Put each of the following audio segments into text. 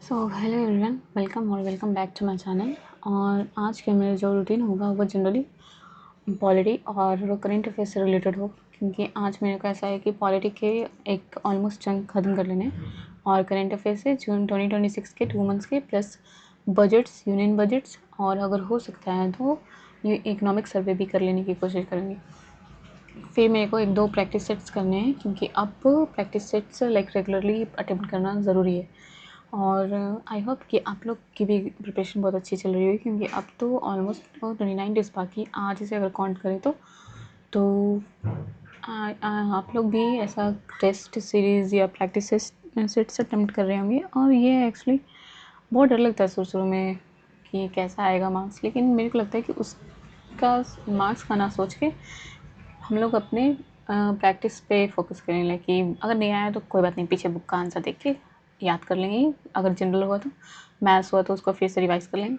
So hello everyone, welcome back to my channel. और आज का मेरा जो रूटीन होगा वो जनरली पॉलिटी और करंट अफेयर से रिलेटेड हो, क्योंकि आज मेरे को ऐसा है कि पॉलिटी के एक ऑलमोस्ट चंक ख़त्म कर लेने हैं और करंट अफेयर से जून 2026 के 2 मंथ्स के प्लस बजट्स, यूनियन बजट्स, और अगर हो सकता है तो ये इकोनॉमिक सर्वे भी कर लेने की कोशिश करेंगे। फिर मेरे को 1-2 प्रैक्टिस सेट्स करने हैं, क्योंकि अब प्रैक्टिस सेट्स रेगुलरली अटेम्प्ट करना ज़रूरी है। और आई होप कि आप लोग की भी प्रिपरेशन बहुत अच्छी चल रही होगी, क्योंकि अब तो ऑलमोस्ट 29 डेज़ बाकी, आज से अगर काउंट करें तो आप लोग भी ऐसा टेस्ट सीरीज़ या प्रैक्टिस सेट्स अटेम्प्ट कर रहे होंगे। और ये एक्चुअली बहुत डर लगता है शुरू में कि कैसा आएगा मार्क्स, लेकिन मेरे को लगता है कि उसका मार्क्स का ना सोच के हम लोग अपने प्रैक्टिस पे फोकस करें। कि अगर नहीं आया तो कोई बात नहीं, पीछे बुक का आंसर देख के याद कर लेंगे। अगर जनरल हुआ तो, मैथ्स हुआ तो उसको फिर से रिवाइज़ कर लेंगे,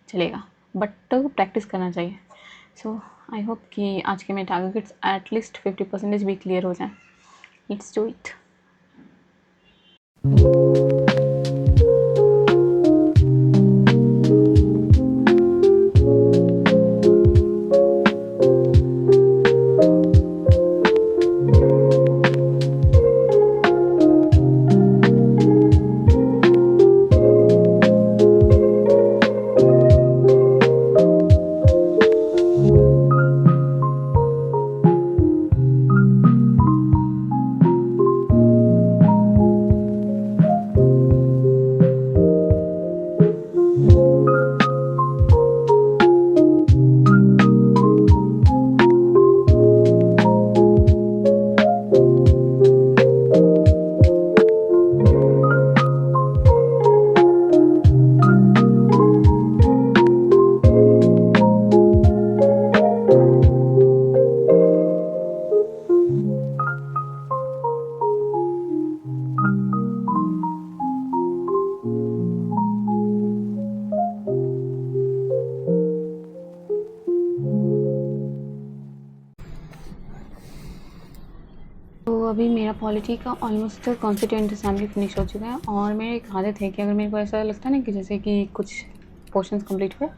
चलेगा, बट प्रैक्टिस करना चाहिए। सो आई होप कि आज के मेरे टारगेट्स एटलीस्ट 50% भी क्लियर हो जाएँ। Let's do it. अभी मेरा पॉलिटी का ऑलमोस्ट कॉन्स्टिट्यूएंट असेंबली फिनिश हो चुका है, और मेरी एक आदत है कि अगर मेरे को ऐसा लगता है ना कि जैसे कि कुछ पोर्शंस कंप्लीट हुए,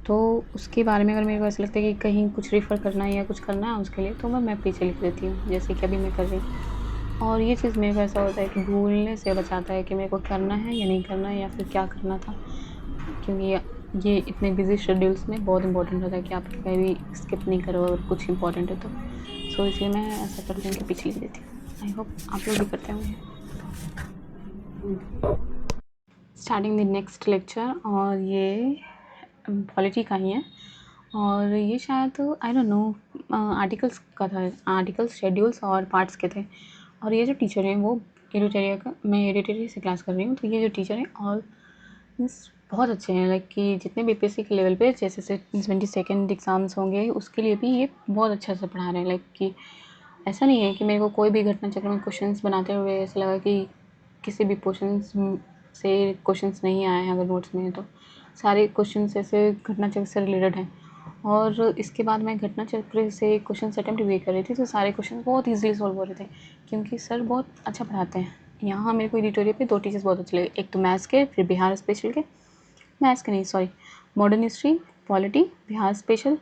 तो उसके बारे में अगर मेरे को ऐसा लगता है कि कहीं कुछ रेफ़र करना है या कुछ करना है उसके लिए, तो मैं पीछे लिख देती हूँ, जैसे कि अभी मैं कर रही हूँ। और ये चीज़ मेरे को ऐसा होता है कि भूलने से बचाता है कि मेरे को करना है या नहीं करना है, या फिर क्या करना था, क्योंकि ये इतने बिजी शेड्यूल्स में बहुत इंपॉर्टेंट होता है कि आप कहीं भी स्किप नहीं करो अगर कुछ इंपॉर्टेंट है तो। सो इसलिए मैं ऐसा करती हूँ कि पीछे लिख देती हूँ। आई होप आप लोग भी करते होंगे। स्टार्टिंग द नेक्स्ट लेक्चर, और ये पॉलिटी का ही है, और ये शायद आई डोंट नो आर्टिकल्स का था, आर्टिकल्स, शेड्यूल्स और पार्ट्स के थे। और ये जो टीचर हैं वो एडिटोरिया का, मैं एडिटोरिया से क्लास कर रही हूँ, तो ये जो टीचर हैं ऑल मीन्स बहुत अच्छे हैं। कि जितने बीपीएससी के लेवल पे जैसे 22nd एग्ज़ाम्स होंगे उसके लिए भी ये बहुत अच्छा से पढ़ा रहे हैं। कि ऐसा नहीं है कि मेरे को कोई भी घटना चक्र में क्वेश्चंस बनाते हुए ऐसा लगा कि किसी भी पोर्शंस से क्वेश्चंस नहीं आए हैं अगर नोट्स में, तो सारे क्वेश्चंस ऐसे घटना चक्र से रिलेटेड हैं। और इसके बाद मैं घटना चक्र से क्वेश्चन अटेम्प्ट भी कर रही थी, तो सारे क्वेश्चन बहुत ईजिली सॉल्व हो रहे थे, क्योंकि सर बहुत अच्छा पढ़ाते हैं। यहाँ मेरे को एडिटोरियल पे 2 टीचर्स बहुत अच्छे लगे, एक तो मैथ्स के, फिर बिहार स्पेशल के, मैथ्स के नहीं sorry, modern history, polity, Bihar special,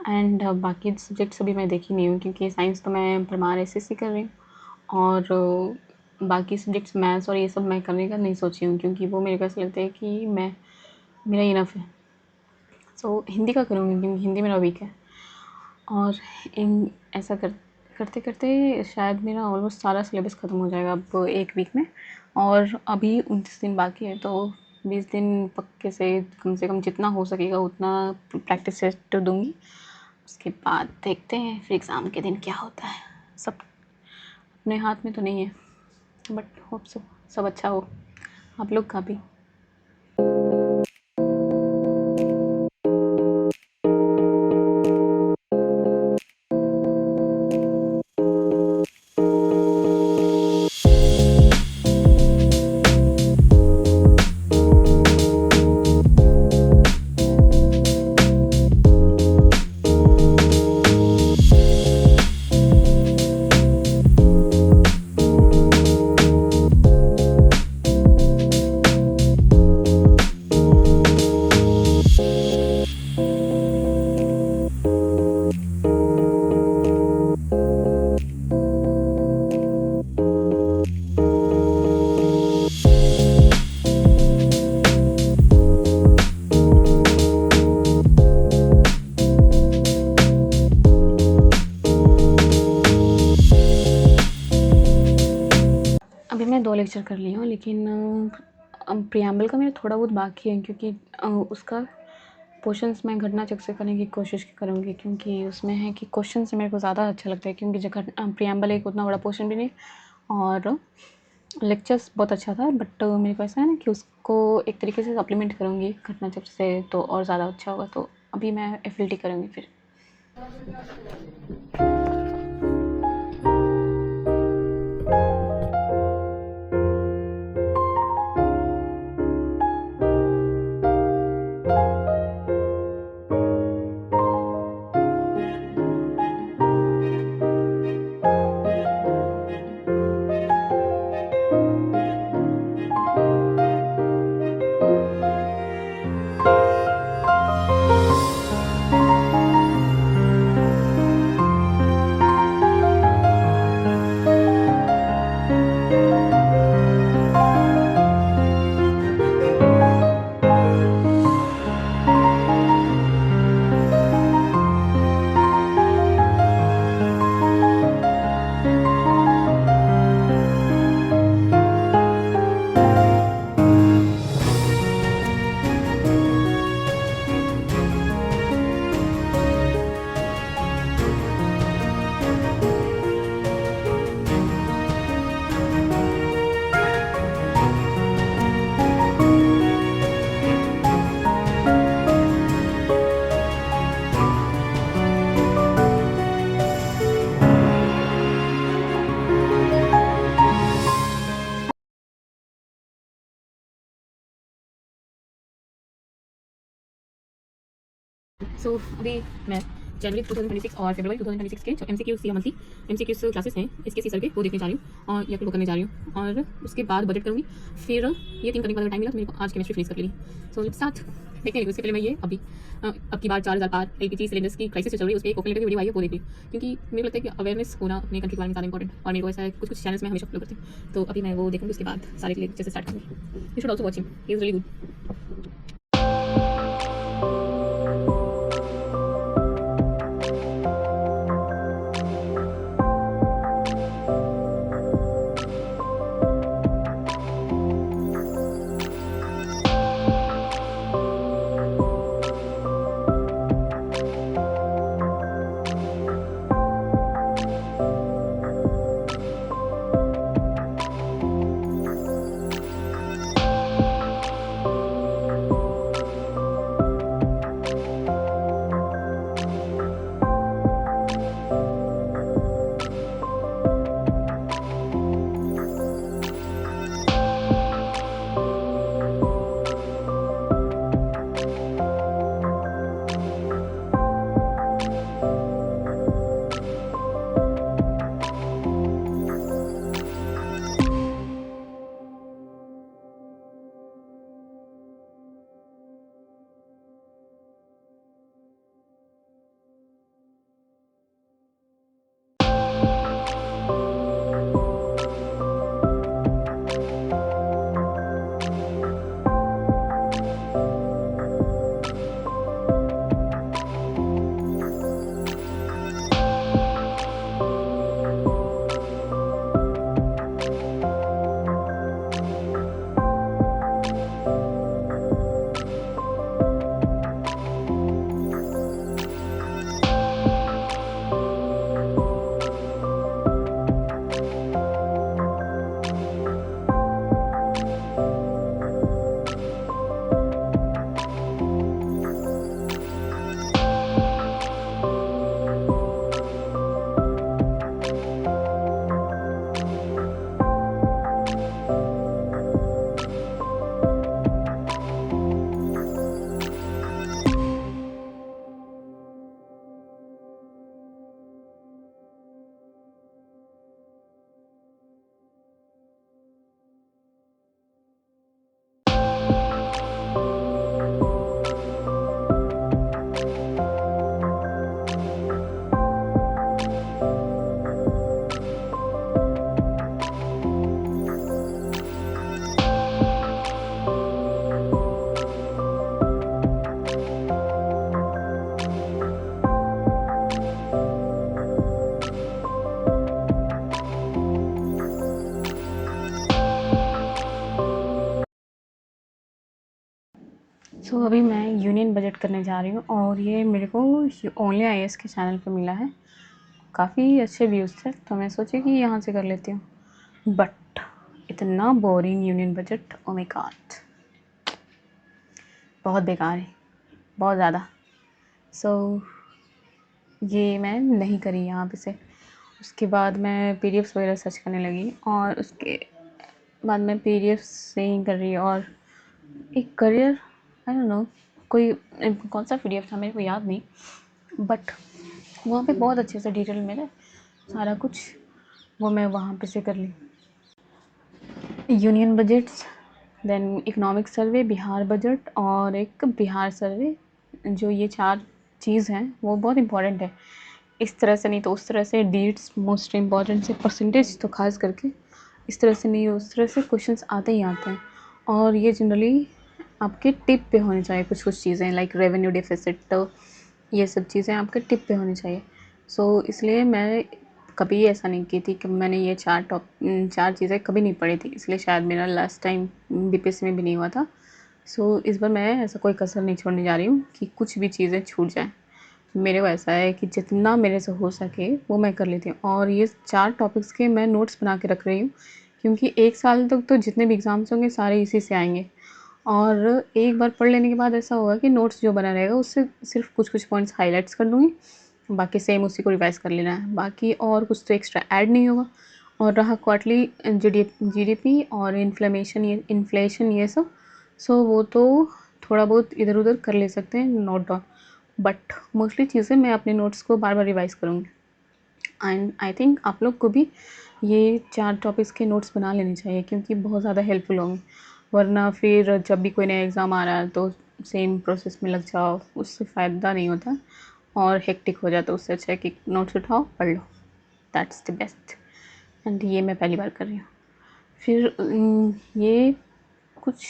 and बाकी सब्जेक्ट्स अभी मैं देखी नहीं हूँ, क्योंकि साइंस तो मैं परमार एसएससी कर रही हूँ, और बाकी सब्जेक्ट्स मैथ्स और ये सब मैं करने का नहीं सोची हूँ, क्योंकि वो मेरे को ऐसा लगता है कि मेरा इनफ है। सो हिंदी का करूँगी, क्योंकि हिंदी मेरा वीक है। और ऐसा करते करते शायद मेरा ऑलमोस्ट सारा सिलेबस ख़त्म हो जाएगा अब 1 वीक में, और अभी 29 दिन बाकी है, तो 20 दिन पक्के से कम जितना हो सकेगा उतना प्रैक्टिस सेट दूँगी। उसके बाद देखते हैं फिर एग्ज़ाम के दिन क्या होता है। सब अपने हाथ में तो नहीं है, बट होप सो सब अच्छा हो, आप लोग का भी। 2 लेक्चर कर लिए हूँ, लेकिन प्रिएम्बल का मेरा थोड़ा बहुत बाकी है, क्योंकि उसका पोर्शंस मैं घटना चक्र से करने की कोशिश करूँगी, क्योंकि उसमें है कि क्वेश्चन से मेरे को ज़्यादा अच्छा लगता है, क्योंकि प्रिएम्बल एक उतना बड़ा पोर्शन भी नहीं, और लेक्चर्स बहुत अच्छा था, बट मेरे को ऐसा है ना कि उसको एक तरीके से सप्लीमेंट करूँगी घटना चक्र से, तो और ज़्यादा अच्छा होगा। तो अभी मैं एफएलटी करूँगी फिर। सो अभी मैं जनवरी 2026 और फरवरी 2026 के जो MCQs या मंथली MCQs क्लासेस हैं इसके सीसर के वो देखने जा रही हूँ और या फिर वो करने जा रही हूँ, और उसके बाद बजट करूँगी। फिर ये 3 करने का टाइम मिला तो मेरे को आज केमिस्ट्री फिनिश कर ली। So let's start. देखने उससे पहले मैं ये अब की बार 4000 पार LPG सिलेंडर्स की क्राइसिस चल रही है, उसके ओपन की वीडियो आई है, वो देख ली, क्योंकि मेरे को लगता है कि अवेयरनेस होना अपने कंट्री के बारे में ज़्यादा इंपॉर्टेंट, और मेरे को ऐसा है कुछ चैनल्स में हमेशा फॉलो करती हूँ। तो अभी मैं वो देखूँगी, उसके बाद सारे लेक्चर से स्टार्ट करूँगी। You should also watching, he is really good. So अभी मैं यूनियन बजट करने जा रही हूँ और ये मेरे को ओनली आईएएस के चैनल पे मिला है। काफ़ी अच्छे व्यूज़ थे तो मैं सोची कि यहाँ से कर लेती हूँ। बट इतना boring union budget, oh my God, बहुत बेकार है, बहुत ज़्यादा। सो ये मैं नहीं करी यहाँ पे से। उसके बाद मैं पीडीएफ्स वगैरह सर्च करने लगी और उसके बाद मैं पीडीएफ्स से ही कर रही। और एक करियर, आई डोंट नो कोई कौन सा पीडीएफ था मेरे को याद नहीं, बट वहाँ पे बहुत अच्छे से डिटेल में सारा कुछ वो मैं वहाँ पे से कर ली। Union budgets, then economic survey, Bihar budget और एक बिहार सर्वे, जो ये 4 चीज़ हैं वो बहुत इम्पॉर्टेंट है। इस तरह से नहीं तो उस तरह से, डेट्स मोस्ट इम्पॉर्टेंट से, परसेंटेज तो खास करके इस तरह से नहीं उस तरह से क्वेश्चंस आते ही आते हैं। और ये जनरली आपके टिप पे होने चाहिए, कुछ कुछ चीज़ें लाइक रेवेन्यू डेफिसिट, तो ये सब चीज़ें आपके टिप पे होनी चाहिए। सो इसलिए मैं कभी ऐसा नहीं की थी कि मैंने ये 4 चीज़ें कभी नहीं पढ़ी थी, इसलिए शायद मेरा लास्ट टाइम बीपीएससी में भी नहीं हुआ था। सो इस बार मैं ऐसा कोई कसर नहीं छोड़ने जा रही हूँ कि कुछ भी चीज़ें छूट जाएँ। मेरे को ऐसा है कि जितना मेरे से हो सके वो मैं कर लेती हूँ। और ये 4 टॉपिक्स के मैं नोट्स बना के रख रही हूँ, क्योंकि 1 साल तक तो जितने भी एग्ज़ाम्स होंगे सारे इसी से आएँगे। और एक बार पढ़ लेने के बाद ऐसा होगा कि नोट्स जो बना रहेगा उससे सिर्फ कुछ-कुछ पॉइंट्स हाइलाइट्स कर लूँगी, बाकी सेम उसी को रिवाइज़ कर लेना है। बाकी और कुछ तो एक्स्ट्रा ऐड नहीं होगा। और रहा क्वार्टरली जीडीपी और इन्फ्लेशन ये सब, सो वो तो थोड़ा बहुत इधर-उधर कर ले सकते हैं नोट डाउन, बट मोस्टली चीज़ें मैं अपने नोट्स को बार-बार रिवाइज़ करूँगी। एंड आई थिंक आप लोग को भी ये 4 टॉपिक्स के नोट्स बना लेने चाहिए, क्योंकि बहुत ज़्यादा हेल्पफुल होंगे। वरना फिर जब भी कोई नया एग्ज़ाम आ रहा है तो सेम प्रोसेस में लग जाओ, उससे फ़ायदा नहीं होता और हेक्टिक हो जाता है। उससे अच्छा है कि नोट्स उठाओ, पढ़ लो, दैट्स द बेस्ट। एंड ये मैं पहली बार कर रही हूँ। फिर ये कुछ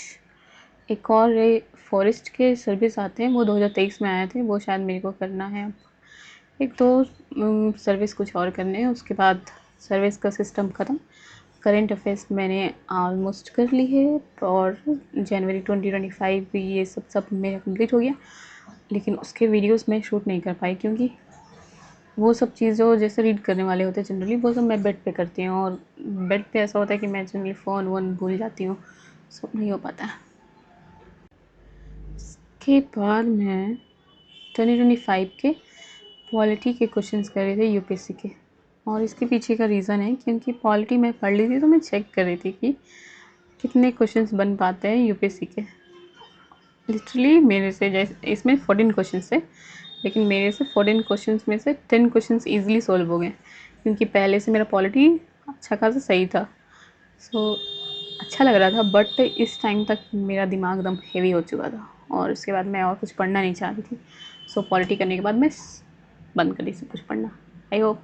एक और फॉरेस्ट के सर्विस आते हैं, वो 2023 में आए थे, वो शायद मेरे को करना है। एक तो सर्विस कुछ और करने हैं, उसके बाद सर्विस का सिस्टम ख़त्म। करंट अफेयर्स मैंने ऑलमोस्ट कर ली है और जनवरी 2025 भी ये सब मेरा कंप्लीट हो गया। लेकिन उसके वीडियोस मैं शूट नहीं कर पाई, क्योंकि वो सब चीज़ें जैसे रीड करने वाले होते हैं जनरली, वो सब मैं बेड पे करती हूँ और बेड पे ऐसा होता है कि मैं जनरली फ़ोन वोन भूल जाती हूँ, सब नहीं हो पाता है। इसके बाद मैं 2025 के पॉलिटी के क्वेश्चंस कर रहे थे यूपीएससी के। और इसके पीछे का रीज़न है क्योंकि पॉलिटी मैं पढ़ ली थी, तो मैं चेक कर रही थी कि कितने क्वेश्चंस बन पाते हैं यूपीएससी के। लिटरली मेरे से, जैसे इसमें 14 क्वेश्चंस थे, लेकिन मेरे से 14 क्वेश्चंस में से 10 क्वेश्चंस ईजिली सॉल्व हो गए, क्योंकि पहले से मेरा पॉलिटी अच्छा खासा सही था। सो अच्छा लग रहा था, बट इस टाइम तक मेरा दिमाग एकदम हेवी हो चुका था और उसके बाद मैं और कुछ पढ़ना नहीं चाह रही थी। सो पॉलिटी करने के बाद मैं बंद कर दी सब कुछ पढ़ना। I hope